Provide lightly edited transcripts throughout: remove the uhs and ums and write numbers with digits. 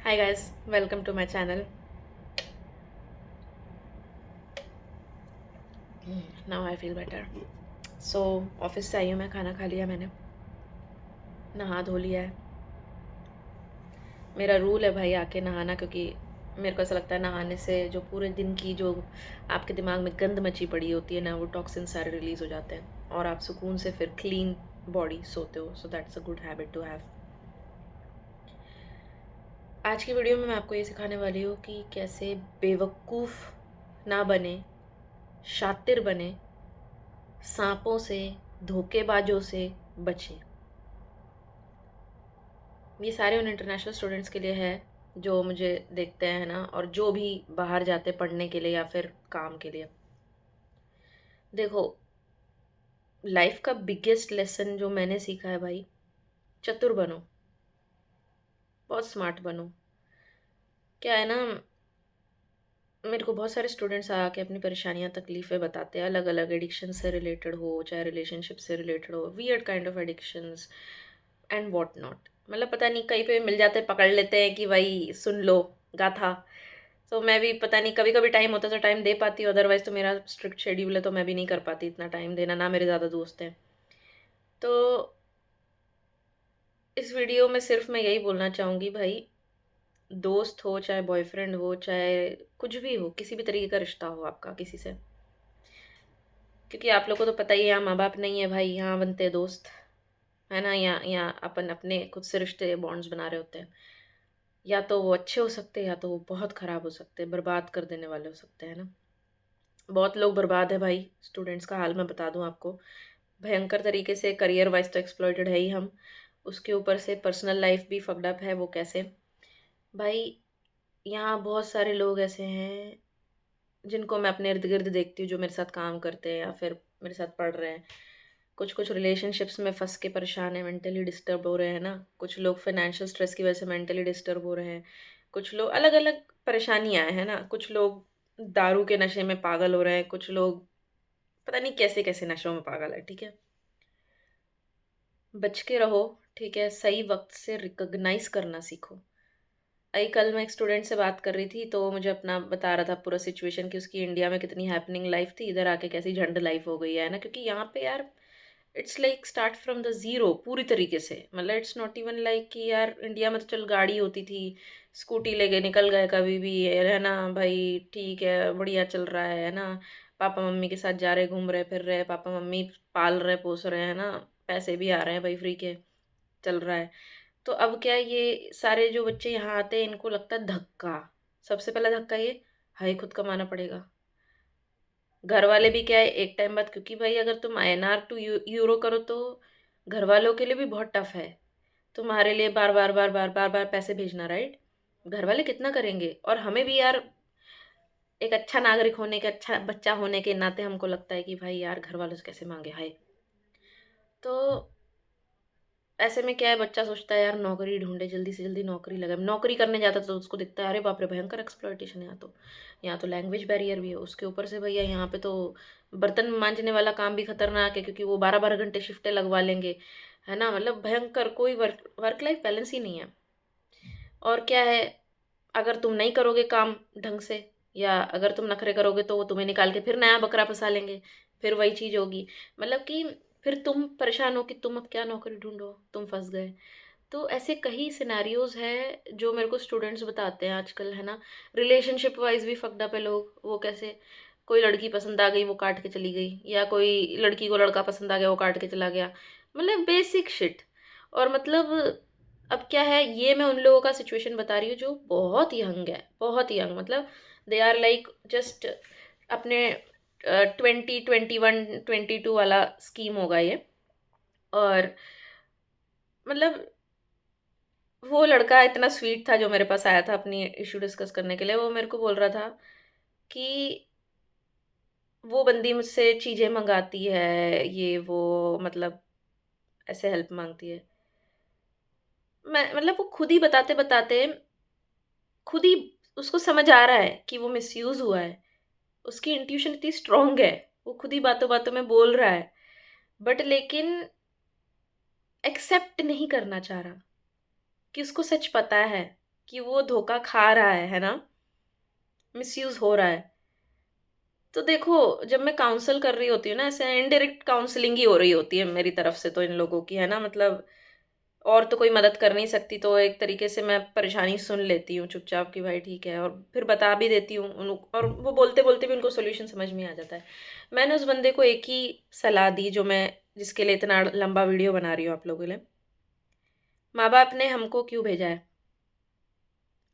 Hi guys, welcome to my channel. Now I feel better. So office से आई हूँ मैं, खाना खा लिया मैंने, नहा धो लिया है। मेरा रूल है भाई आके नहाना, क्योंकि मेरे को ऐसा लगता है नहाने से जो पूरे दिन की जो आपके दिमाग में गंद मची पड़ी होती है ना, वो टॉक्सिन सारे रिलीज हो जाते हैं और आप सुकून से फिर क्लीन बॉडी सोते हो। So that's a good habit to have. आज की वीडियो में मैं आपको ये सिखाने वाली हूँ कि कैसे बेवकूफ़ ना बने, शातिर बने, सांपों से, धोखेबाजों से बचे। ये सारे उन इंटरनेशनल स्टूडेंट्स के लिए है जो मुझे देखते हैं ना, और जो भी बाहर जाते पढ़ने के लिए या फिर काम के लिए। देखो, लाइफ का बिगेस्ट लेसन जो मैंने सीखा है भाई, चतुर बनो, बहुत स्मार्ट बनो। क्या है ना, मेरे को बहुत सारे स्टूडेंट्स आके अपनी परेशानियां तकलीफ़ें बताते हैं, अलग अलग एडिक्शन से रिलेटेड हो, चाहे रिलेशनशिप से रिलेटेड हो, weird kind of addictions and what not. मतलब पता नहीं कहीं पे मिल जाते, पकड़ लेते हैं कि भाई सुन लो गाथा। तो मैं भी पता नहीं, कभी कभी टाइम होता है तो टाइम दे पाती हूँ, अदरवाइज तो मेरा स्ट्रिक्ट शेड्यूल है तो मैं भी नहीं कर पाती इतना टाइम देना, ना मेरे ज़्यादा दोस्त हैं। तो इस वीडियो में सिर्फ मैं यही बोलना चाहूँगी भाई, दोस्त हो चाहे बॉयफ्रेंड हो चाहे कुछ भी हो, किसी भी तरीके का रिश्ता हो आपका किसी से, क्योंकि आप लोग को तो पता ही है यहाँ माँ बाप नहीं है भाई, यहाँ बनते हैं दोस्त, है ना। यहाँ अपन अपने खुद से रिश्ते बॉन्ड्स बना रहे होते हैं। या तो वो अच्छे हो सकते हैं या तो वो बहुत ख़राब हो सकते हैं, बर्बाद कर देने वाले हो सकते हैं ना। बहुत लोग बर्बाद है भाई, स्टूडेंट्स का हाल मैं बता दूं आपको, भयंकर तरीके से। करियर वाइज तो एक्सप्लॉइटेड है ही हम, उसके ऊपर से पर्सनल लाइफ भी फक्ड अप है। वो कैसे भाई, यहाँ बहुत सारे लोग ऐसे हैं जिनको मैं अपने इर्द गिर्द देखती हूँ, जो मेरे साथ काम करते हैं या फिर मेरे साथ पढ़ रहे हैं। कुछ कुछ रिलेशनशिप्स में फंस के परेशान है, मेंटली डिस्टर्ब हो रहे हैं ना। कुछ लोग फाइनेंशियल स्ट्रेस की वजह से मेंटली डिस्टर्ब हो रहे हैं। कुछ लोग अलग अलग परेशानियां हैं ना। कुछ लोग दारू के नशे में पागल हो रहे हैं, कुछ लोग पता नहीं कैसे कैसे नशों में पागल है। ठीक है, बच के रहो। ठीक है, सही वक्त से रिकॉग्नाइज करना सीखो। अई कल मैं एक स्टूडेंट से बात कर रही थी तो मुझे अपना बता रहा था पूरा सिचुएशन कि उसकी इंडिया में कितनी हैपनिंग लाइफ थी, इधर आके कैसी झंड लाइफ हो गई है ना। क्योंकि यहाँ पे यार it's like start from the zero पूरी तरीके से। मतलब इट्स नॉट इवन लाइक कि यार इंडिया में तो चल गाड़ी होती थी, स्कूटी लेके निकल गए कभी भी, है ना भाई। ठीक है, बढ़िया चल रहा है ना। पापा मम्मी के साथ जा रहे, घूम रहे फिर रहे, पापा मम्मी पाल रहे पोस रहे हैं ना, पैसे भी आ रहे हैं भाई फ्री के, चल रहा है। तो अब क्या है, ये सारे जो बच्चे यहाँ आते हैं इनको लगता है धक्का। सबसे पहला धक्का ये, हाय खुद कमाना पड़ेगा। घर वाले भी क्या है एक टाइम बाद, क्योंकि भाई अगर तुम आईएनआर टू यूरो करो तो घर वालों के लिए भी बहुत टफ है तुम्हारे लिए बार बार बार बार बार बार पैसे भेजना, राइट। घर वाले कितना करेंगे, और हमें भी यार एक अच्छा नागरिक होने के, अच्छा बच्चा होने के नाते हमको लगता है कि भाई यार घर वालों से कैसे मांगे हाय। तो ऐसे में क्या है, बच्चा सोचता है यार नौकरी ढूंढे, जल्दी से जल्दी नौकरी लगे। नौकरी करने जाता तो उसको दिखता है अरे बाप रे भयंकर एक्सप्लॉइटेशन है यहाँ तो। यहाँ तो लैंग्वेज बैरियर भी है, उसके ऊपर से भैया यहाँ पे तो बर्तन मांजने वाला काम भी खतरनाक है, क्योंकि वो 12 12 घंटे शिफ्टें लगवा लेंगे, है ना। मतलब भयंकर, कोई वर्क लाइफ बैलेंस ही नहीं है। और क्या है, अगर तुम नहीं करोगे काम ढंग से, या अगर तुम नखरे करोगे तो वो तुम्हें निकाल के फिर नया बकरा फंसा लेंगे, फिर वही चीज होगी। मतलब कि फिर तुम परेशान हो कि तुम अब क्या नौकरी ढूंढो, तुम फंस गए। तो ऐसे कई सिनेरियोज है जो मेरे को स्टूडेंट्स बताते हैं आजकल, है ना। रिलेशनशिप वाइज भी फक्ड अप है लोग। वो कैसे, कोई लड़की पसंद आ गई वो काट के चली गई, या कोई लड़की को लड़का पसंद आ गया वो काट के चला गया। मतलब बेसिक शिट। और मतलब अब क्या है, ये मैं उन लोगों का सिचुएशन बता रही हूँ जो बहुत यंग है, बहुत यंग। मतलब दे आर लाइक जस्ट अपने 20 21 22 वाला स्कीम होगा ये। और मतलब वो लड़का इतना स्वीट था जो मेरे पास आया था अपनी इशू डिस्कस करने के लिए। वो मेरे को बोल रहा था कि वो बंदी मुझसे चीजें मंगाती है, ये वो, मतलब ऐसे हेल्प मांगती है। मैं मतलब वो खुद ही बताते बताते, खुद ही उसको समझ आ रहा है कि वो मिसयूज हुआ है। उसकी इंट्यूशन इतनी स्ट्रांग है, वो खुद ही बातों बातों में बोल रहा है, बट लेकिन एक्सेप्ट नहीं करना चाह रहा कि उसको सच पता है। कि वो धोखा खा रहा है ना? मिसयूज़ हो रहा है। तो देखो, जब मैं काउंसल कर रही होती हूँ ना, ऐसे इनडायरेक्ट काउंसलिंग ही हो रही होती है मेरी तरफ से तो इन लोगों की, है ना? मतलब और तो कोई मदद कर नहीं सकती, तो एक तरीके से मैं परेशानी सुन लेती हूँ चुपचाप कि भाई ठीक है, और फिर बता भी देती हूँ उन, और वो बोलते-बोलते भी उनको सॉल्यूशन समझ में आ जाता है। मैंने उस बंदे को एक ही सलाह दी, जो मैं जिसके लिए इतना लंबा वीडियो बना रही हूँ आप लोगों के लिए। माँ-बाप ने हमको क्यों भेजा है?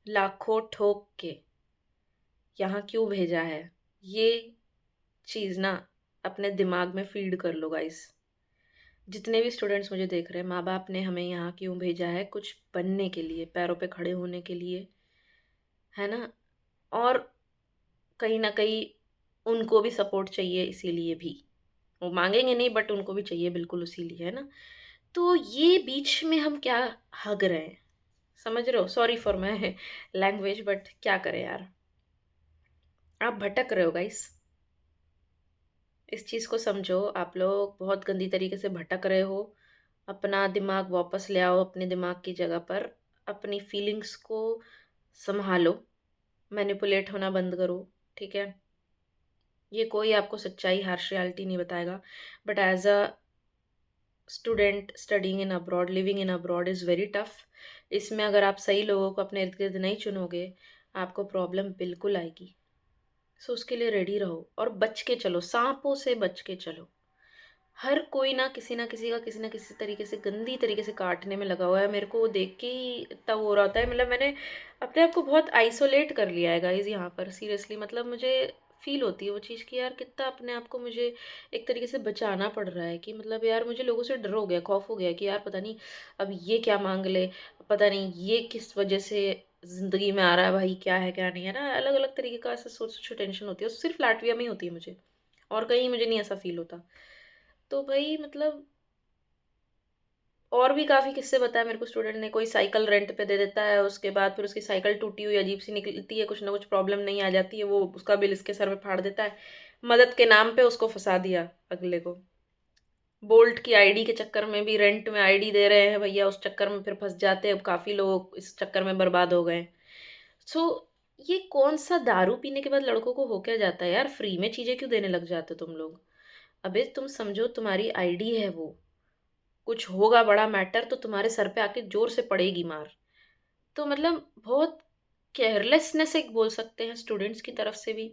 लाखों ठोक के यहाँ क्यों भेजा है? ये चीज़ ना अपने दिमाग में फ़ीड कर लो गाइस। जितने भी स्टूडेंट्स मुझे देख रहे हैं, माँ-बाप ने हमें यहाँ क्यों भेजा है? कुछ बनने के लिए, पैरों पे खड़े होने के लिए, है ना? और कहीं न कहीं उनको भी सपोर्ट चाहिए इसीलिए भी। वो माँगेंगे नहीं, बट उनको भी चाहिए बिल्कुल उसीलिए, है ना? तो ये बीच में हम क्या हग रहे हैं? समझ रहे हो? Sorry for my language, but क्या करें यार? आप भटक रहे हो गाइस। इस चीज़ को समझो, आप लोग बहुत गंदी तरीके से भटक रहे हो। अपना दिमाग वापस ले आओ अपने दिमाग की जगह पर। अपनी फीलिंग्स को सँभालो, मैनिपुलेट होना बंद करो, ठीक है? ये कोई आपको सच्चाई, हार्श रियलिटी नहीं बताएगा, but as a student studying in abroad, living in abroad is very tough. इसमें अगर आप सही लोगों को अपने इर्द-गिर्द नहीं चुनोगे, आपको प्रॉब्लम बिल्कुल आएगी। सो उसके लिए रेडी रहो और बच के चलो, साँपों से बच के चलो। हर कोई ना किसी का किसी न किसी तरीके से गंदी तरीके से काटने में लगा हुआ है। मेरे को वो देख के ही इतना वो हो रहा होता है, मतलब मैंने अपने आप को बहुत आइसोलेट कर लिया है गाइज़ यहाँ पर, सीरियसली। मतलब मुझे फ़ील होती है वो चीज़ कि यार कितना अपने आप को मुझे एक तरीके से बचाना पड़ रहा है, कि मतलब यार मुझे लोगों से डर हो गया, खौफ हो गया कि यार पता नहीं अब ये क्या माँग ले, पता नहीं ये किस वज़ह से ज़िंदगी में आ रहा है भाई, क्या है क्या नहीं है ना? अलग-अलग तरीके का ऐसा सोच-सोच टेंशन होती है। सिर्फ़ लाटविया में ही होती है मुझे, और कहीं मुझे नहीं ऐसा फ़ील होता। तो भई मतलब और भी काफ़ी किस्से बताए मेरे को स्टूडेंट ने। कोई साइकिल रेंट पे दे देता है, उसके बाद फिर उसकी साइकिल टूटी हुई अजीब-सी निकलती है, कुछ ना कुछ प्रॉब्लम नहीं आ जाती है, वो उसका बिल इसके सर पे फाड़ देता है। मदद के नाम पे उसको फँसा दिया अगले को। बोल्ट की आईडी के चक्कर में भी रेंट में आईडी दे रहे हैं भैया, उस चक्कर में फिर फँस जाते हैं। अब काफ़ी लोग इस चक्कर में बर्बाद हो गए। सो ये कौन-सा दारू पीने के बाद लड़कों को हो क्या जाता है यार? फ्री में चीज़ें क्यों देने लग जाते हो तुम लोग? अबे तुम समझो, तुम्हारी आईडी है वो। कुछ होगा बड़ा मैटर तो तुम्हारे सर पे आके ज़ोर से पड़ेगी मार। तो मतलब बहुत केयरलेसनेस एक बोल सकते हैं स्टूडेंट्स की तरफ से भी,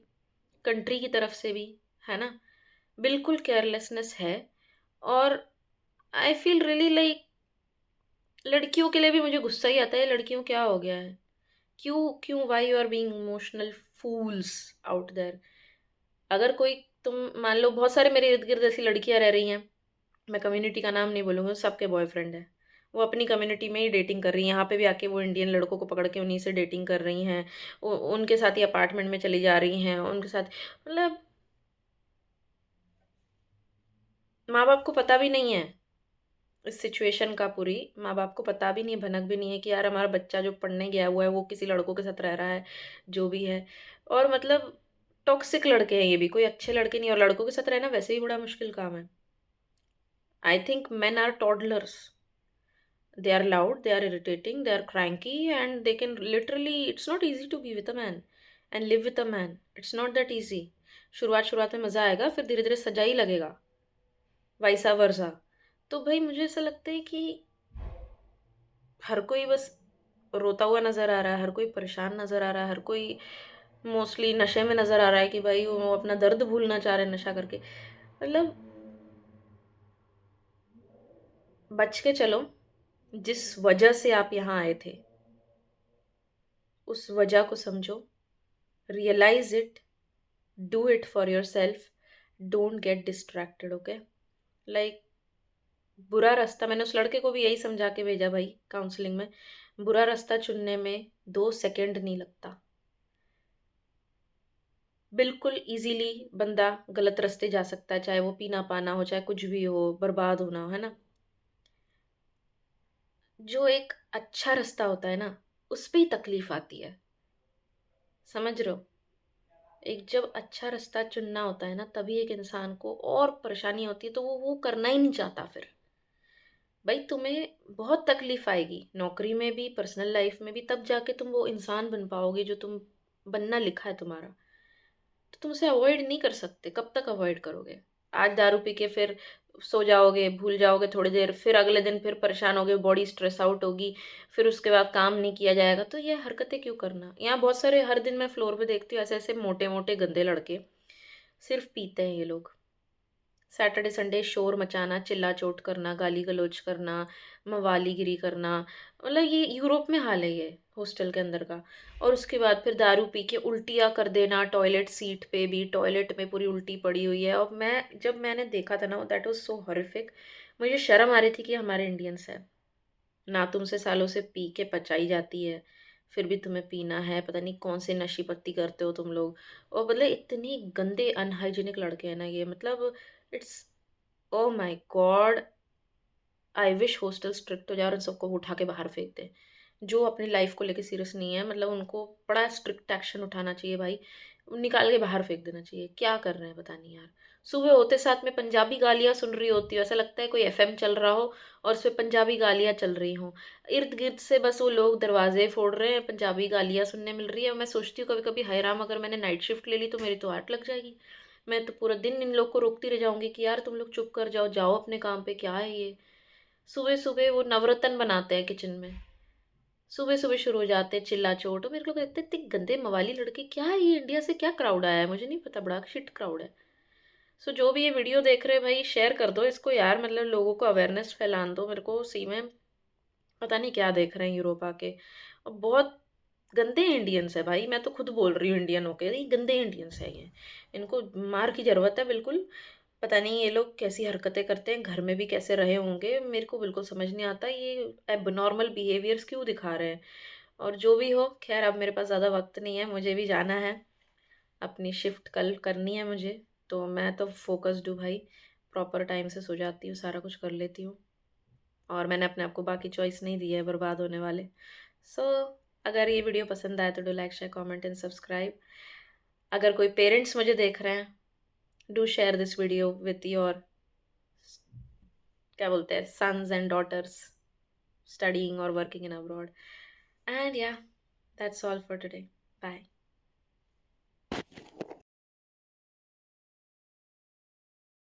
कंट्री की तरफ से भी, है ना? बिल्कुल केयरलेसनेस है। और आई फील रियली लाइक लड़कियों के लिए भी मुझे गुस्सा ही आता है, लड़कियों क्या हो गया है? क्यों क्यों why you are being emotional fools out there? अगर कोई तुम मान लो, बहुत सारे मेरे इर्द-गिर्द ऐसी लड़कियाँ रह रही हैं, मैं कम्युनिटी का नाम नहीं बोलूँगी, सबके बॉयफ्रेंड हैं। वो अपनी कम्युनिटी में ही डेटिंग कर रही हैं, यहाँ पे भी आके वो इंडियन लड़कों को पकड़ के उन्हीं से डेटिंग कर रही हैं। उ उनके साथ ही अपार्टमेंट में चली जा रही हैं, उनके साथ मतलब माँ-बाप को पता भी नहीं है इस सिचुएशन का पूरी, माँ-बाप को पता भी नहीं है, भनक भी नहीं है कि यार हमारा बच्चा जो पढ़ने गया हुआ है, वो किसी लड़कों के साथ रह रहा है, जो भी है। और मतलब टॉक्सिक लड़के हैं ये भी, कोई अच्छे लड़के नहीं, और लड़कों के साथ रहना वैसे ही बड़ा मुश्किल काम है। I think men are toddlers. They are loud, they are irritating, they are cranky, and they can literally, it's not easy to be with a man and live with a man. It's not that easy. शुरुआत में मज़ा आएगा, फिर धीरे-धीरे सजा ही लगेगा, वाइसा वर्सा। तो भई मुझे ऐसा लगता है कि हर कोई बस रोता हुआ नज़र आ रहा है, हर कोई परेशान नज़र आ रहा है, हर कोई मोस्टली नशे में नज़र आ रहा है कि भाई वो अपना दर्द भूलना चाह रहे हैं नशा करके। मतलब बच के चलो, जिस वजह से आप यहाँ आए थे, उस वजह को समझो, realise it, do it for yourself, don't get distracted, okay? Like बुरा रास्ता, मैंने उस लड़के को भी यही समझा के भेजा भाई काउंसलिंग में, बुरा रास्ता चुनने में 2 सेकंड नहीं लगता। बिल्कुल इजीली बंदा गलत रास्ते जा सकता है, चाहे वो पीना पाना हो, चाहे कुछ भी हो, बर्बाद होना हो, है ना? जो एक अच्छा रास्ता होता है ना, उस पे ही तकलीफ आती है, समझ रहे हो? एक जब अच्छा रास्ता चुनना होता है ना, तभी एक इंसान को और परेशानी होती है, तो वो करना ही नहीं चाहता फिर। भाई तुम्हें बहुत तकलीफ आएगी नौकरी में भी, पर्सनल लाइफ में भी, तब जाके तुम वो इंसान बन पाओगे जो तुम बनना लिखा है तुम्हारा। तो तुम उसे अवॉइड नहीं कर सकते, कब तक अवॉइड करोगे? आज दारू पी के फिर सो जाओगे, भूल जाओगे थोड़ी देर, फिर अगले दिन फिर परेशान होगे, बॉडी स्ट्रेस आउट होगी, फिर उसके बाद काम नहीं किया जाएगा। तो ये हरकतें क्यों करना? यहाँ बहुत सारे हर दिन मैं फ्लोर पे देखती हूँ ऐसे ऐसे मोटे मोटे गंदे लड़के, सिर्फ पीते हैं ये लोग। सैटरडे संडे शोर मचाना, चिल्ला चोट करना, गाली गलौज करना, मवालीगिरी करना, मतलब ये यूरोप में हाल है ये हॉस्टल के अंदर का। और उसके बाद फिर दारू पी के उल्टियाँ कर देना, टॉयलेट सीट पे भी, टॉयलेट में पूरी उल्टी पड़ी हुई है। और जब मैंने देखा था ना, दैट वाज सो हॉरिफिक। मुझे शर्म आ रही थी कि हमारे इंडियंस है ना, तुमसे सालों से पी के पचाई जाती है, फिर भी तुम्हें पीना है, पता नहीं कौन से नशे पत्ती करते हो तुम लोग। और मतलब इतनी गंदे अनहाइजीनिक लड़के हैं ना ये, मतलब it's, oh my God. I wish hostel strict हो जाए और इन सबको उठा के बाहर फेंक दे। जो अपनी लाइफ को लेके सीरियस नहीं है, मतलब उनको बड़ा स्ट्रिक्ट एक्शन उठाना चाहिए भाई। निकाल के बाहर फेंक देना चाहिए। क्या कर रहे हैं पता नहीं यार। सुबह होते साथ में पंजाबी गालियां सुन रही होती है, ऐसा लगता है कोई एफएम चल रहा हो और उसपे पंजाबी गालियां चल रही हों। इर्द गिर्द से बस वो लोग दरवाजे फोड़ रहे हैं, पंजाबी गालियां सुनने मिल रही है। मैं सोचती हूँ कभी कभी, हाय राम, अगर मैंने नाइट शिफ्ट ले ली तो मेरी तो आठ लग जाएगी। मैं तो पूरा दिन इन लोग को रोकती रह जाऊंगी कि यार तुम लोग चुप कर जाओ, जाओ अपने काम पे, क्या है ये। सुबह सुबह वो नवरत्न बनाते हैं किचन में, सुबह सुबह शुरू हो जाते हैं चिल्ला चोट। और मेरे को लगता है इतने गंदे मवाली लड़के, क्या है ये, इंडिया से क्या क्राउड आया है मुझे नहीं पता, बड़ा शिट क्राउड है। सो जो भी ये वीडियो देख रहे हैं भाई, शेयर कर दो इसको यार, मतलब लोगों को अवेयरनेस फैलान दो। मेरे को सी में पता नहीं क्या देख रहे हैं यूरोप आके। और बहुत गंदे इंडियंस है भाई, मैं तो खुद बोल रही हूँ इंडियन होके, ये गंदे इंडियंस है ये। इनको मार की जरूरत है बिल्कुल। पता नहीं ये लोग कैसी हरकतें करते हैं, घर में भी कैसे रहे होंगे, मेरे को बिल्कुल समझ नहीं आता ये एबनॉर्मल बिहेवियर्स क्यों दिखा रहे हैं। और जो भी हो खैर, अब मेरे पास ज़्यादा वक्त नहीं है, मुझे भी जाना है, अपनी शिफ्ट कल करनी है मुझे। तो मैं तो फोकस्ड हूँ भाई, प्रॉपर टाइम से सो जाती हूँ, सारा कुछ कर लेती हूँ। और मैंने अपने आप को बाकी चॉइस नहीं दी है बर्बाद होने वाले। सो अगर ये वीडियो पसंद आए तो do like share comment and subscribe. अगर कोई पेरेंट्स मुझे देख रहे हैं, do share this video with your, क्या बोलते हैं, sons and daughters studying or working in abroad. And yeah, that's all for today. Bye.